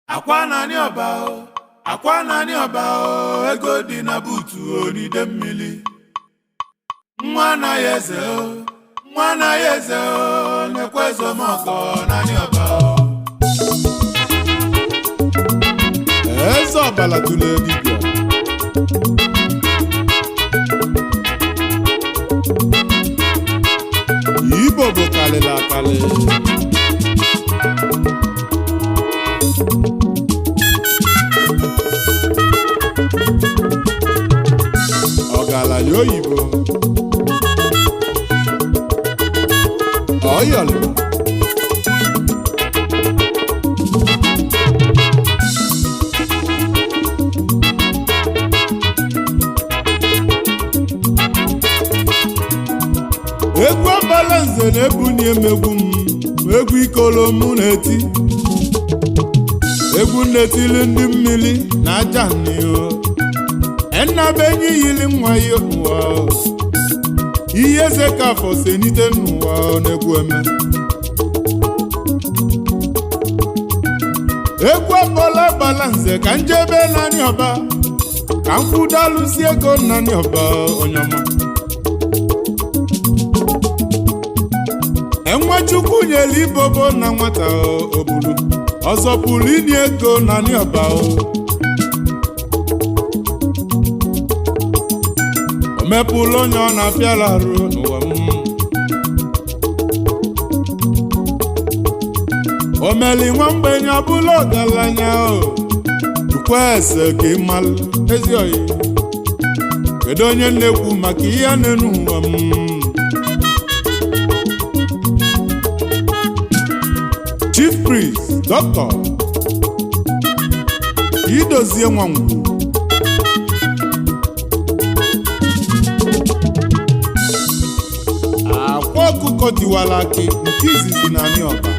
Akwa nani ọba o, akwa nani ọba o, ego dị na buutu onide mmili. Nwa anaghị eze o, nwa anaghị eze o, nekwe ezomọkọ nani ọba o. Eze ọbala tụrụ dibịa. Igbo bụ kalịla akalị. Ọgaranya oyibo ọyọlị egwu Agbalanze na-ebuni emegwu m egwu ikolo mụ na-eti egwu na-etili ndị mmiri na aja n'iyo ennabenyi yili nwa ya ụwa ihe eze ka afọ senite n'ụwa na-egwu eme egwu akpọla Agbalanze ka njebe naanị ọba ka mkwụdalụsi ego naanị ọba onyama enwechukwu nyere ibobo na nwata obulu ọzọ pụrụ inye ego naanị ọba o mepụlụ onye ọ na-apịala arụ n'ụwa m o meli nwa mgbenye ọbụla ọgaranya dukwa ese ka ịmalụ ezi oyi kedu onye na-ekwu maka ihe a na-enu ụwa m Chief Priest Dr. Chidozie Nwangwu akwa ọkụkọ Tiwari akị nke izizi na anyị ọba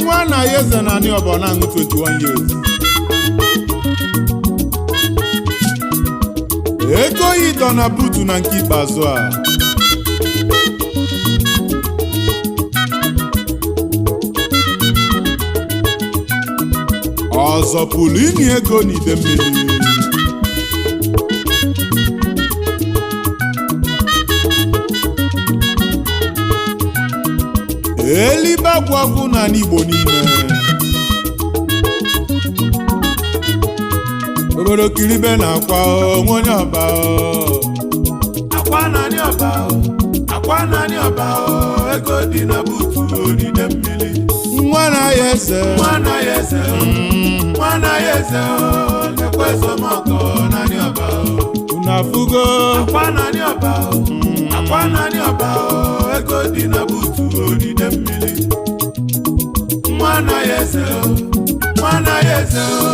nwa anaghị eze na anyị ọba na-aṅụ 21 years ego ịdọ na buutu na nke ikpeazụ a ọzọ pụrụ inye ego n'ide mmiri elibe agwagwu na n'Igbo niile obodo kiribe na akwa onye ọba akwa nani ọba o, akwa nani ọba o, ego dị na buutu onide mmili. nwa anaghị eze Nwa anaghị eze o, nwa anaghị eze o, nekwe ezomọkọ nani ọba o. unu afụgo Akwa nani ọba o, akwa nani ọba o, ego dị na buutu onide mmili. Nwa anaghị eze o, nwa anaghị eze o,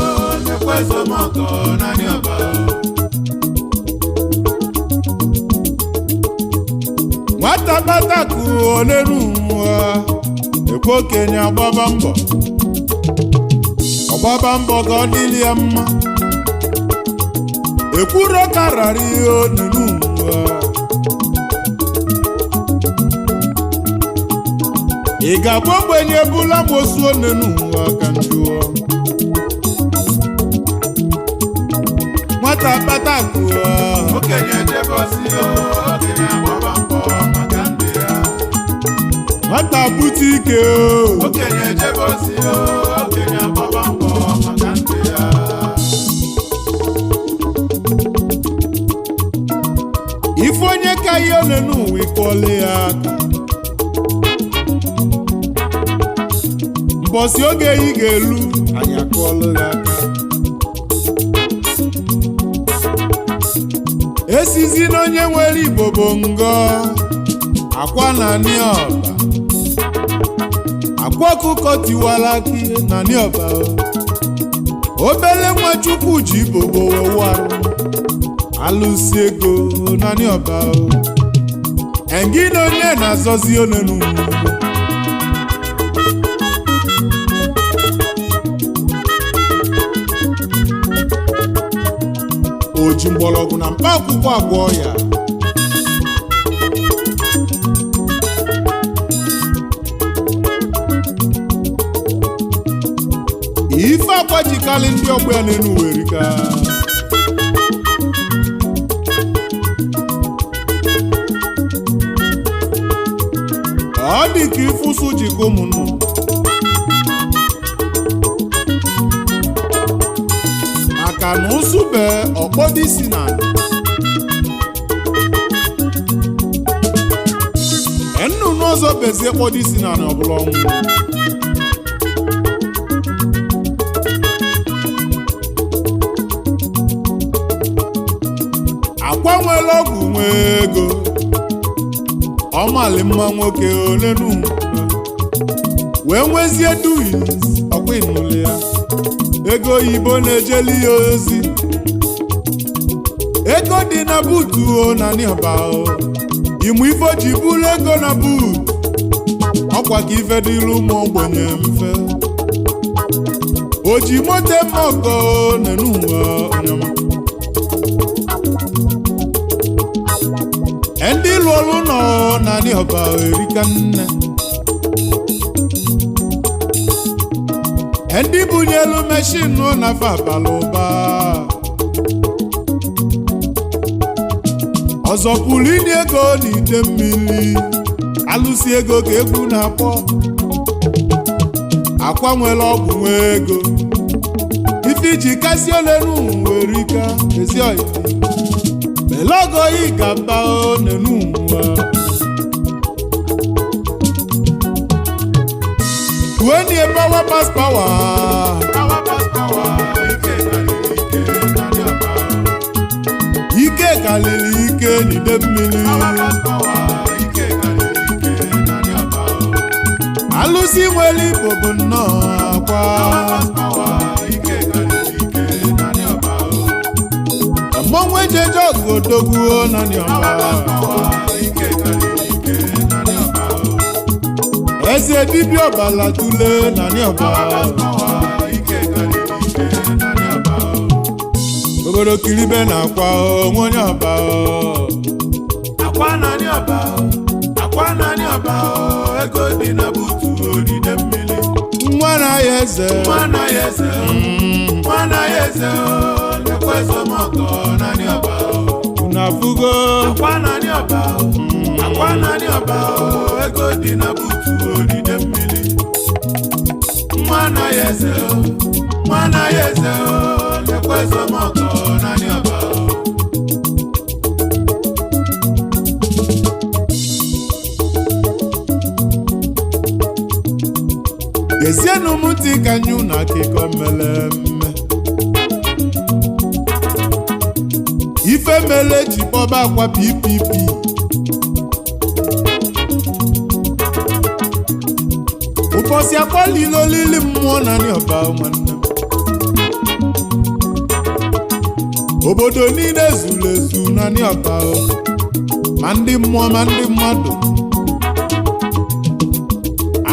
nekwe ezomọkọ nani ọba o. nwata batakụ oleru nwa ekwe okenye ọgbaba mbọ ka ọ dịrị ya mma ekwuro karara ihe onunu nwa ị ga-abụ ogbenye bụla mosu onenu nwa ka njụọ nwata batakụ Okenye jebosi o, okenye agbaba mbọ maka ndị ya. nwata bute ike Okenye jebosi o, okenye agbaba mbọ maka ndị ya. ife onye ka ihe onenu ụwa ịkpọle ya aka mbọsị oge ị ga-elu anyị akụọlụ ya aka esizi na onye nwere Igbo bụ ngọ akwa na anị ọba akwa ọkụkọ Tiwari akị na anị ọba obele Nwachukwu ji ibobo wewarụ alụsi ego na anị ọba engi na onye na-azọzi onenu o ji mgbọrọgwụ na mkpa akwụkwọ agwọ ya kali ndị ọgbọ ya n'enu werika ọ dị ka ịfụsụ jikọ ụmụnnụ maka na ụsụbe ọkpọdụ isi na nnụnụ ọzọ bezie kpọdụ isi na ọbụla ọnwụ akwa nwere ọgwụ nwe ego ọmali mma nwoke onenu wee nwezie duis ọkwa ịnụle ya ego oyibo na-ejeli ya ozi ego dị na buutu o na nịọba ịmụ ife ji bụrụ ego na buutu ọkwa ka ife dịrị ụmụ ogbenye mfe o ji moto mma ọgọ nenu ọnyama ndị lụ ọrụ nọ na nịọba erika nne ndị bunyelu meshin na fa abala ụba ọzọ pụrụ inye ego n'ite mmiri alụsi ego ka egwu na-akpọ akwa nwere ọgwụ nwe ego ife iji kasị olenu nwere ike ezi oyi melogo yi gaba onenu when you power pass power ike kalili ike n'ide mmiri alụsị nwere Igbo bụ nnọọ akwa mmọnwụ ejeje ọgụ odogwuo na nịọba eze dibịa ọbala tule na nịọba obodo kiribe na akwa onwe onye ọba akwa na nịọba ego dị na buutu odide mmiri nwa na ya eze lekwa ezomọkọ na nịọba na fugo akwa na nịọba ego dị na buutu odide mmiri nwa na ya eze lekwa ezomọkọ na nịọba gezienụ m ntị ka nyụ na akịkọ mere mme ife mere ji kpọba akwa PPP ụbọchị akpọlile olili mmụọ na nịọba nwanne m obodo niile zuru ezu na nịọba ma ndị mmụọ ma ndị mmadụ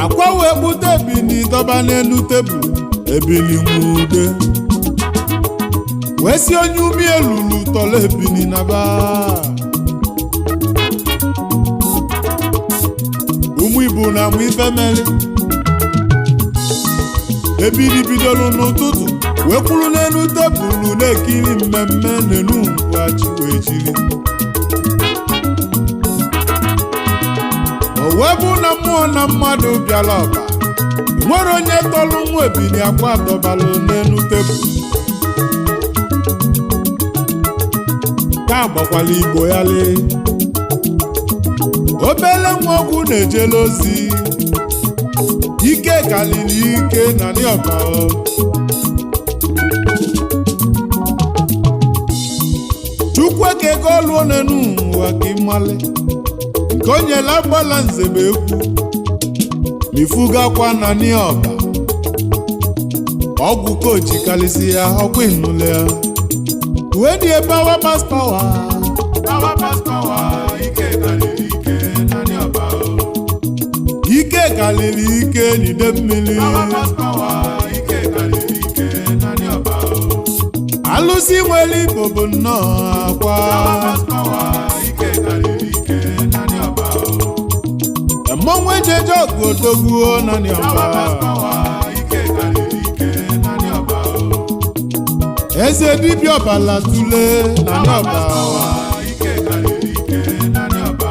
akwa wee kpụta ebili dọba n'elu tebụl ebili nwude wee si onye umi elulu tọrọ ebili na ba ụmụ Igbo na amụ ife mere ebili bidoro n'ụtụtụ wee kwuru n'elu tebụl na-ekiri mmemme n'enu ngwachi wee jiri o wee bụ na mmụọ na mmadụ bịara ọba nwere onye tọrọ nwa ebili akwa dọbalụ n'elu tebụl ka agbakwala Igbo ya lee obele nwa ọgwụ na-ejele ozi ike kalili ike na nịọba Chukwu eke ego ọlụọ n'enu ụwa ka ịmale nke o nyela Agbalanze bụ ekwu mifugakwa na nịọba ọgwụ koji kalisi ya ọgwụ ịnụle ya wee dị power pass power ike kalili ike na nịọba ike kalili ike n'ide mmiri ike kalili ike na nịọba alụsị nwere Igbo bụ nnọọ akwa ike kalili ike na nịọba mmọnwụ ejeje ọgụ odogwuo na nịọba ike kalili ike na nịọba eze dibịa ọbala tule na ndị ọba ike karịrị ike na ndị ọba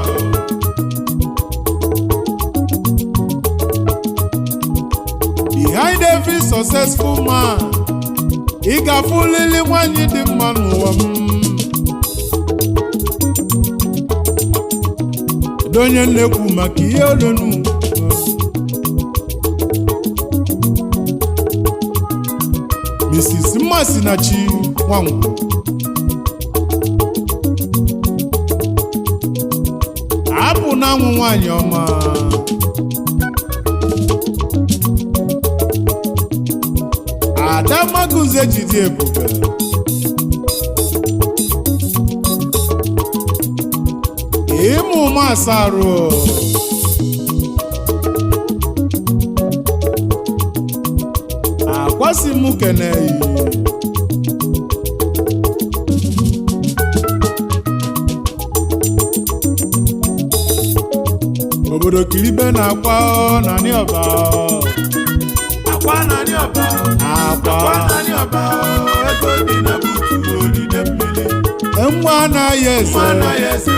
behind every successful man ị ga-afụlili nwanyị dị mma n'ụwa m onye nnekwu maka ihe olonu Mrs. Mmasinachi Nwangwu apụ na-anwụ nwanyị ọma Ada Maguze jide ebube ịmụ ụmụ asarụ akwasị m keneyi obodo kiribe na-akwa na ndị ọba akwa na ndị ọba akwa na ndị ọba ego dị na butu odide mmiri nwa anaghị eze nwa anaghị eze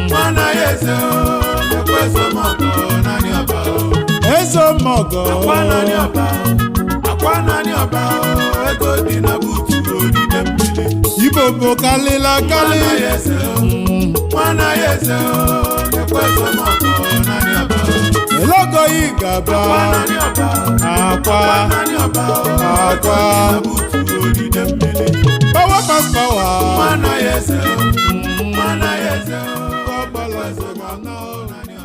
nwa anaghị eze ekwe ezomọgọ na ndị ọba ezomọgọ akwa na ndị ọba akwa na ndị ọba ego dị na butu odide mmiri Igbo bụ kalịla kalị nwa anaghị eze nwa anaghị eze ekwe ezomọgọ na ndị ọba elogo yi gaba akwa na ndị ọba akwa na ndị ọba ego akwa dị na butu odide mmiri power pass power nwa anaghị eze nwa anaghị eze Agbalanze Onyeka Okeke